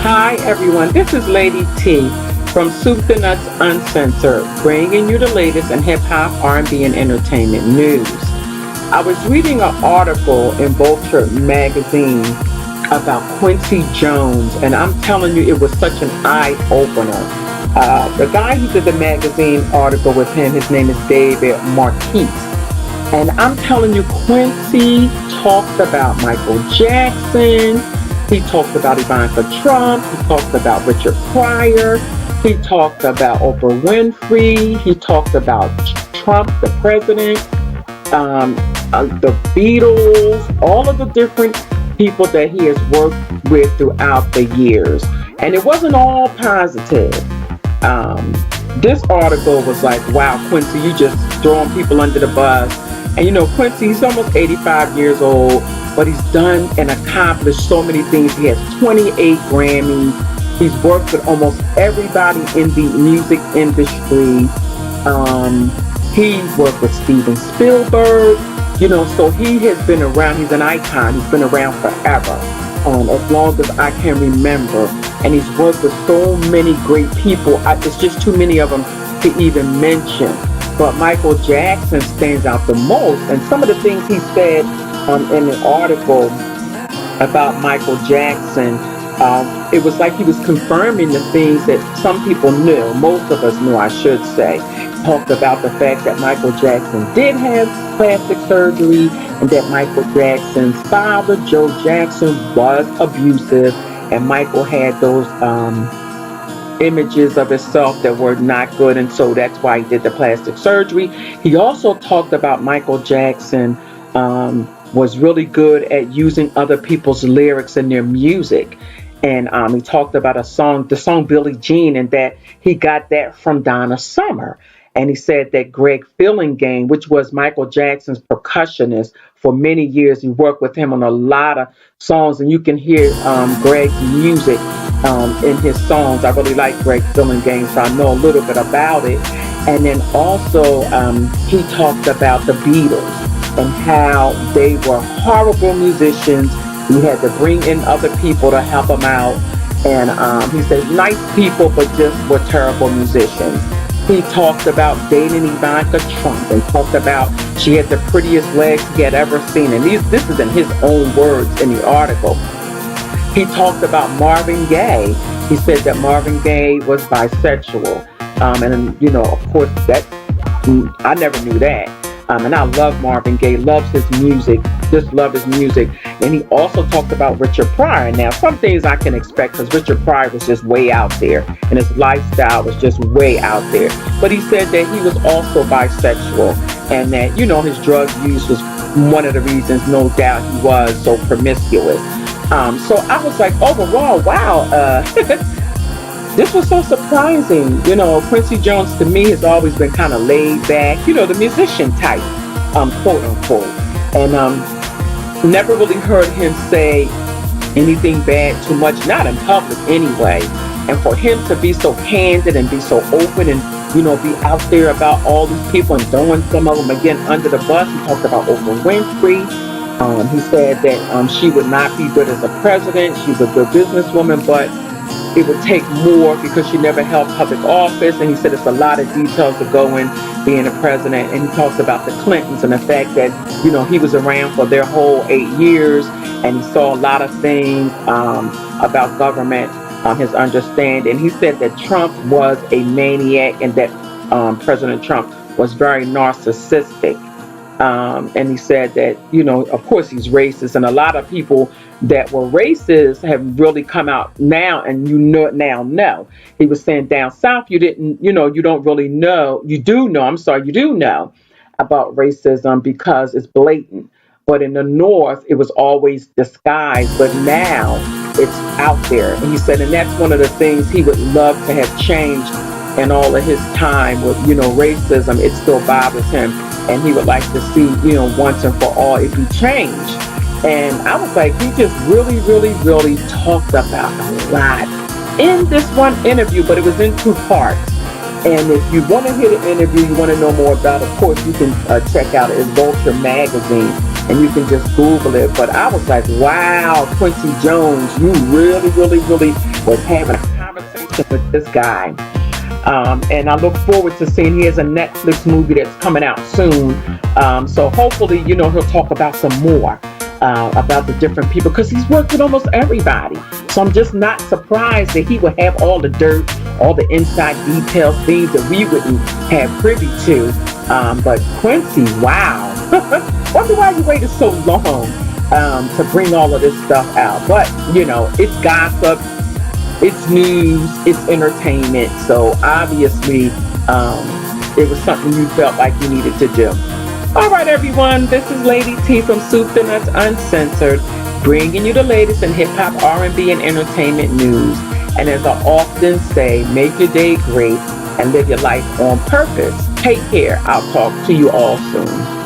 Hi everyone, this is Lady T from Soup to Nuts Uncensored, bringing you the latest in hip hop, R&B, and entertainment news. I was reading an article in Vulture magazine about Quincy Jones, and I'm telling you, it was such an eye opener. The guy who did the magazine article with him, his name is David Marquise. And I'm telling you, Quincy talked about Michael Jackson. He talked about Ivanka Trump. He talked about Richard Pryor. He talked about Oprah Winfrey. He talked about Trump, the president, the Beatles, all of the different people that he has worked with throughout the years. And it wasn't all positive. This article was like, wow, Quincy, you just throwing people under the bus. And you know, Quincy, he's almost 85 years old, but he's done and accomplished so many things. He has 28 Grammys. He's worked with almost everybody in the music industry. He worked with Steven Spielberg, you know, so he has been around. He's an icon. He's been around forever, as long as I can remember. And he's worked with so many great people. It's just too many of them to even mention. But Michael Jackson stands out the most. And some of the things he said in the article about Michael Jackson, it was like he was confirming the things that some people knew, most of us knew, I should say. Talked about the fact that Michael Jackson did have plastic surgery and that Michael Jackson's father, Joe Jackson, was abusive, and Michael had those images of himself that were not good, and so that's why he did the plastic surgery. He also talked about Michael Jackson was really good at using other people's lyrics in their music. And he talked about the song Billie Jean, and that he got that from Donna Summer. And he said that Greg Fillingham, which was Michael Jackson's percussionist for many years, he worked with him on a lot of songs, and you can hear Greg's music in his songs. I really like Greg Fillingham, so I know a little bit about it. And then also he talked about the Beatles and how they were horrible musicians. He had to bring in other people to help him out. And he said nice people, but just were terrible musicians. He talked about dating Ivanka Trump and talked about she had the prettiest legs he had ever seen. And this is in his own words in the article. He talked about Marvin Gaye. He said that Marvin Gaye was bisexual. And, you know, of course, that I never knew that. And I love Marvin Gaye, loves his music, just love his music. And he also talked about Richard Pryor. Now, some things I can expect because Richard Pryor was just way out there and his lifestyle was just way out there. But he said that he was also bisexual and that, you know, his drug use was one of the reasons, no doubt, he was so promiscuous. So I was like, overall, wow, this was so surprising. You know, Quincy Jones to me has always been kind of laid back, you know, the musician type, quote unquote. And never really heard him say anything bad too much, not in public anyway. And for him to be so candid and be so open and, you know, be out there about all these people and throwing some of them again under the bus. He talked about Oprah Winfrey. He said that she would not be good as a president. She's a good businesswoman, but it would take more because she never held public office. And he said it's a lot of details to go in being a president. And he talked about the Clintons and the fact that, you know, he was around for their whole 8 years and he saw a lot of things about government, his understanding. He said that Trump was a maniac and that President Trump was very narcissistic. And he said that, you know, of course he's racist, and a lot of people that were racist have really come out now, and you know it now. He was saying down south, you didn't, you know, you don't really know. You do know about racism because it's blatant. But in the north, it was always disguised, but now it's out there. And he said, and that's one of the things he would love to have changed in all of his time with, you know, racism. It still bothers him. And he would like to see, you know, once and for all, it be changed. And I was like, he just really talked about a lot in this one interview, but it was in 2 parts. And if you want to hear the interview, you want to know more about it, of course, you can check out it. It's Vulture magazine, and you can just Google it. But I was like, wow, Quincy Jones, you really was having a conversation with this guy. And I look forward to seeing he has a Netflix movie that's coming out soon. So hopefully, he'll talk about some more about the different people because he's worked with almost everybody. So I'm just not surprised that he would have all the dirt, all the inside details, things that we wouldn't have privy to. But Quincy, wow. Wonder why you waited so long to bring all of this stuff out. But, it's gossip, it's news, it's entertainment. So obviously, it was something you felt like you needed to do. All right, everyone. This is Lady T from Soup to Nuts Uncensored, bringing you the latest in hip hop, R&B, and entertainment news. And as I often say, make your day great and live your life on purpose. Take care. I'll talk to you all soon.